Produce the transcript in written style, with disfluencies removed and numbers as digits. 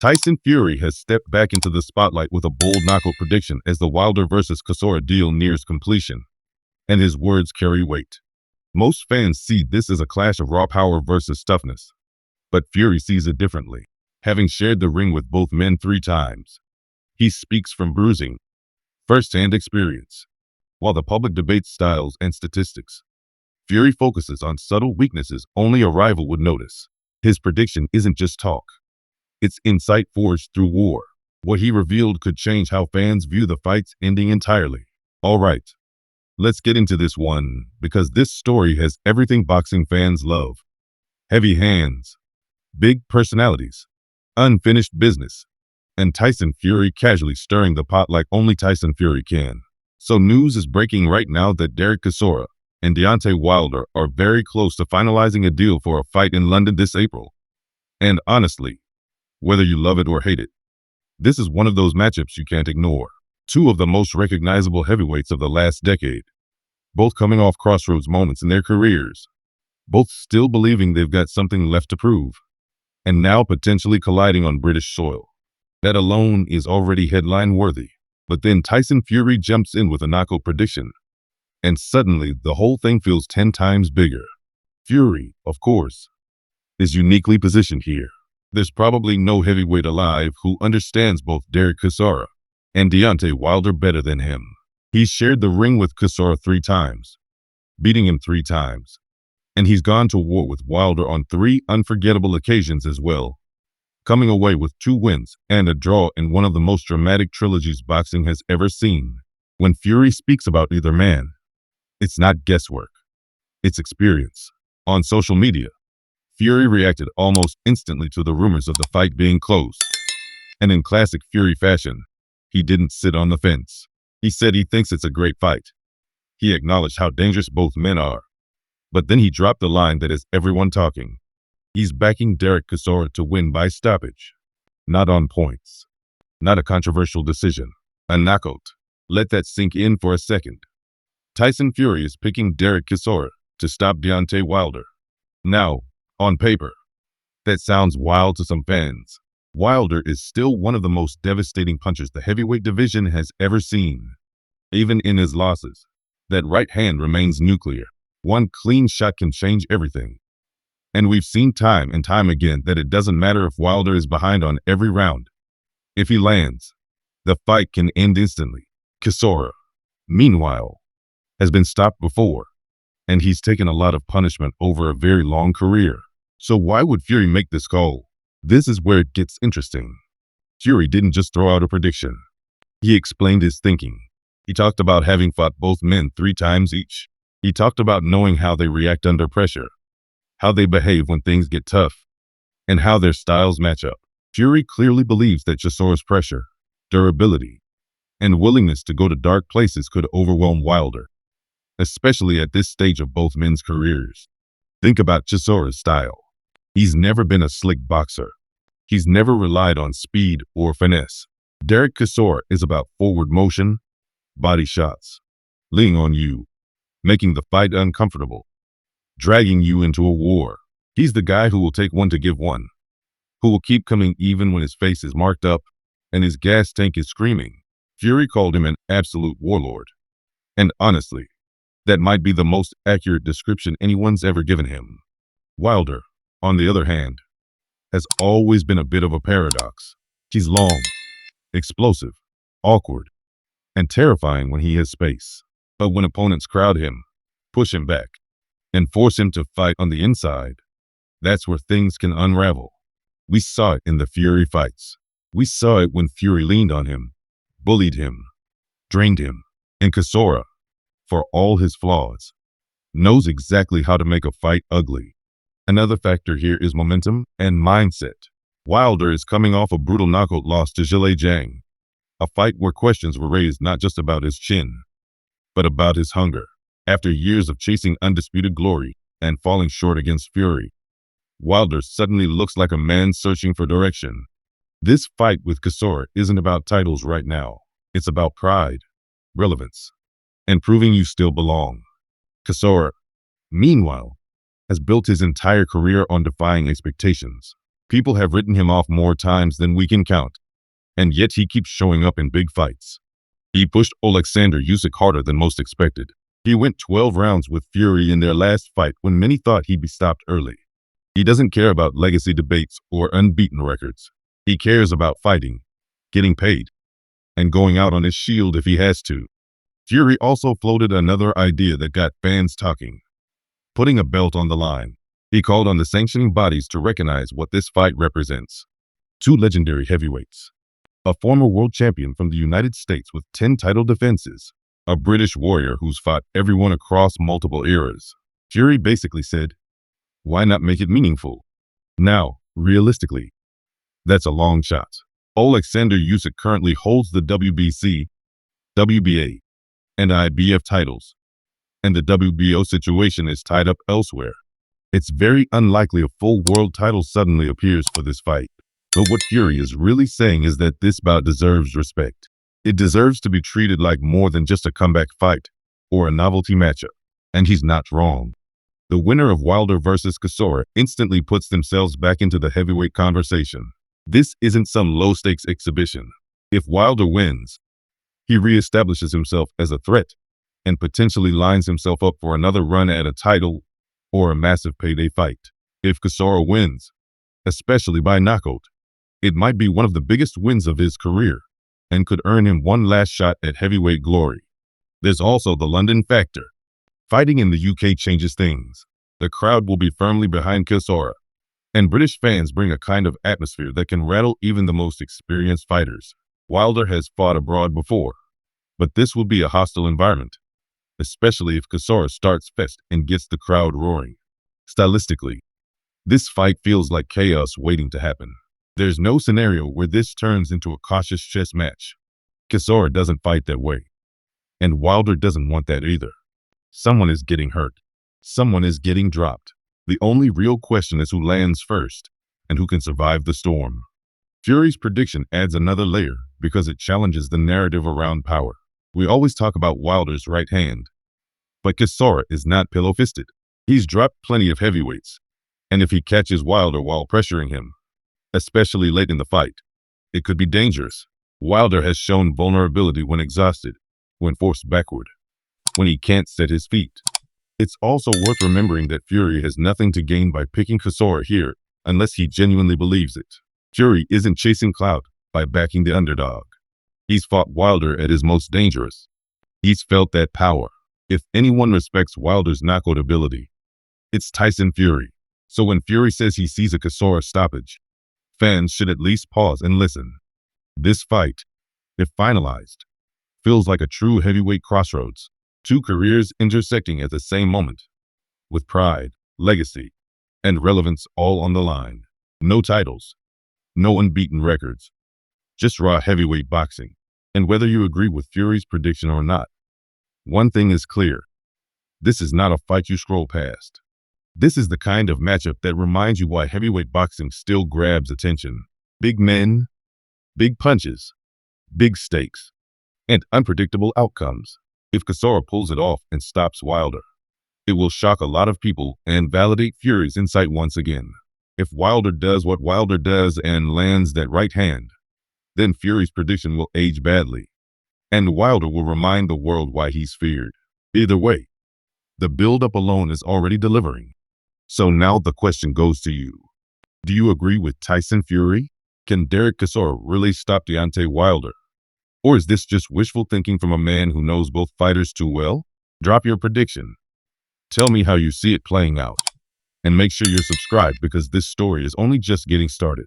Tyson Fury has stepped back into the spotlight with a bold knockout prediction as the Wilder vs. Chisora deal nears completion, and his words carry weight. Most fans see this as a clash of raw power versus toughness, but Fury sees it differently. Having shared the ring with both men 3 times, he speaks from bruising, first-hand experience. While the public debates styles and statistics, Fury focuses on subtle weaknesses only a rival would notice. His prediction isn't just talk. It's insight forged through war. What he revealed could change how fans view the fights ending entirely. All right, let's get into this one, because this story has everything boxing fans love. Heavy hands, big personalities, unfinished business, and Tyson Fury casually stirring the pot like only Tyson Fury can. So news is breaking right now that Chisora and Deontay Wilder are very close to finalizing a deal for a fight in London this April. And honestly, whether you love it or hate it, this is one of those matchups you can't ignore. Two of the most recognizable heavyweights of the last decade, both coming off crossroads moments in their careers, both still believing they've got something left to prove, and now potentially colliding on British soil. That alone is already headline worthy. But then Tyson Fury jumps in with a knockout prediction, and suddenly the whole thing feels 10 times bigger. Fury, of course, is uniquely positioned here. There's probably no heavyweight alive who understands both Chisora and Deontay Wilder better than him. He's shared the ring with Chisora 3 times, beating him 3 times, and he's gone to war with Wilder on 3 unforgettable occasions as well, coming away with 2 wins and a draw in one of the most dramatic trilogies boxing has ever seen. When Fury speaks about either man, it's not guesswork, it's experience. On social media, Fury reacted almost instantly to the rumors of the fight being close. And in classic Fury fashion, he didn't sit on the fence. He said he thinks it's a great fight. He acknowledged how dangerous both men are. But then he dropped the line that has everyone talking. He's backing Chisora to win by stoppage. Not on points. Not a controversial decision. A knockout. Let that sink in for a second. Tyson Fury is picking Chisora to stop Deontay Wilder. Now, on paper, that sounds wild to some fans. Wilder is still one of the most devastating punchers the heavyweight division has ever seen. Even in his losses, that right hand remains nuclear. One clean shot can change everything. And we've seen time and time again that it doesn't matter if Wilder is behind on every round. If he lands, the fight can end instantly. Chisora, meanwhile, has been stopped before, and he's taken a lot of punishment over a very long career. So why would Fury make this call? This is where it gets interesting. Fury didn't just throw out a prediction. He explained his thinking. He talked about having fought both men 3 times each. He talked about knowing how they react under pressure, how they behave when things get tough, and how their styles match up. Fury clearly believes that Chisora's pressure, durability, and willingness to go to dark places could overwhelm Wilder, especially at this stage of both men's careers. Think about Chisora's style. He's never been a slick boxer. He's never relied on speed or finesse. Chisora is about forward motion, body shots, leaning on you, making the fight uncomfortable, dragging you into a war. He's the guy who will take one to give one, who will keep coming even when his face is marked up and his gas tank is screaming. Fury called him an absolute warlord. And honestly, that might be the most accurate description anyone's ever given him. Wilder, on the other hand, has always been a bit of a paradox. He's long, explosive, awkward, and terrifying when he has space. But when opponents crowd him, push him back, and force him to fight on the inside, that's where things can unravel. We saw it in the Fury fights. We saw it when Fury leaned on him, bullied him, drained him. And Chisora, for all his flaws, knows exactly how to make a fight ugly. Another factor here is momentum and mindset. Wilder is coming off a brutal knockout loss to Zhang, a fight where questions were raised not just about his chin, but about his hunger. After years of chasing undisputed glory and falling short against Fury, Wilder suddenly looks like a man searching for direction. This fight with Chisora isn't about titles right now. It's about pride, relevance, and proving you still belong. Chisora, meanwhile, has built his entire career on defying expectations. People have written him off more times than we can count, and yet he keeps showing up in big fights. He pushed Alexander Usyk harder than most expected. He went 12 rounds with Fury in their last fight when many thought he'd be stopped early. He doesn't care about legacy debates or unbeaten records. He cares about fighting, getting paid, and going out on his shield if he has to. Fury also floated another idea that got fans talking: putting a belt on the line. He called on the sanctioning bodies to recognize what this fight represents. Two legendary heavyweights. A former world champion from the United States with 10 title defenses. A British warrior who's fought everyone across multiple eras. Fury basically said, why not make it meaningful? Now, realistically, that's a long shot. Alexander Usyk currently holds the WBC, WBA, and IBF titles, and the WBO situation is tied up elsewhere. It's very unlikely a full world title suddenly appears for this fight. But what Fury is really saying is that this bout deserves respect. It deserves to be treated like more than just a comeback fight or a novelty matchup. And he's not wrong. The winner of Wilder versus Chisora instantly puts themselves back into the heavyweight conversation. This isn't some low-stakes exhibition. If Wilder wins, he reestablishes himself as a threat and potentially lines himself up for another run at a title or a massive payday fight. If Chisora wins, especially by knockout, it might be one of the biggest wins of his career and could earn him one last shot at heavyweight glory. There's also the London factor. Fighting in the UK changes things. The crowd will be firmly behind Chisora, and British fans bring a kind of atmosphere that can rattle even the most experienced fighters. Wilder has fought abroad before, but this will be a hostile environment, especially if Chisora starts fast and gets the crowd roaring. Stylistically, this fight feels like chaos waiting to happen. There's no scenario where this turns into a cautious chess match. Chisora doesn't fight that way, and Wilder doesn't want that either. Someone is getting hurt. Someone is getting dropped. The only real question is who lands first and who can survive the storm. Fury's prediction adds another layer because it challenges the narrative around power. We always talk about Wilder's right hand, but Chisora is not pillow-fisted. He's dropped plenty of heavyweights, and if he catches Wilder while pressuring him, especially late in the fight, it could be dangerous. Wilder has shown vulnerability when exhausted, when forced backward, when he can't set his feet. It's also worth remembering that Fury has nothing to gain by picking Chisora here unless he genuinely believes it. Fury isn't chasing clout by backing the underdog. He's fought Wilder at his most dangerous. He's felt that power. If anyone respects Wilder's knockout ability, it's Tyson Fury. So when Fury says he sees a Chisora stoppage, fans should at least pause and listen. This fight, if finalized, feels like a true heavyweight crossroads. Two careers intersecting at the same moment, with pride, legacy, and relevance all on the line. No titles, no unbeaten records, just raw heavyweight boxing. And whether you agree with Fury's prediction or not, one thing is clear. This is not a fight you scroll past. This is the kind of matchup that reminds you why heavyweight boxing still grabs attention. Big men, big punches, big stakes, and unpredictable outcomes. If Chisora pulls it off and stops Wilder, it will shock a lot of people and validate Fury's insight once again. If Wilder does what Wilder does and lands that right hand, then Fury's prediction will age badly, and Wilder will remind the world why he's feared. Either way, the build-up alone is already delivering. So now the question goes to you. Do you agree with Tyson Fury? Can Derek Chisora really stop Deontay Wilder? Or is this just wishful thinking from a man who knows both fighters too well? Drop your prediction. Tell me how you see it playing out. And make sure you're subscribed because this story is only just getting started.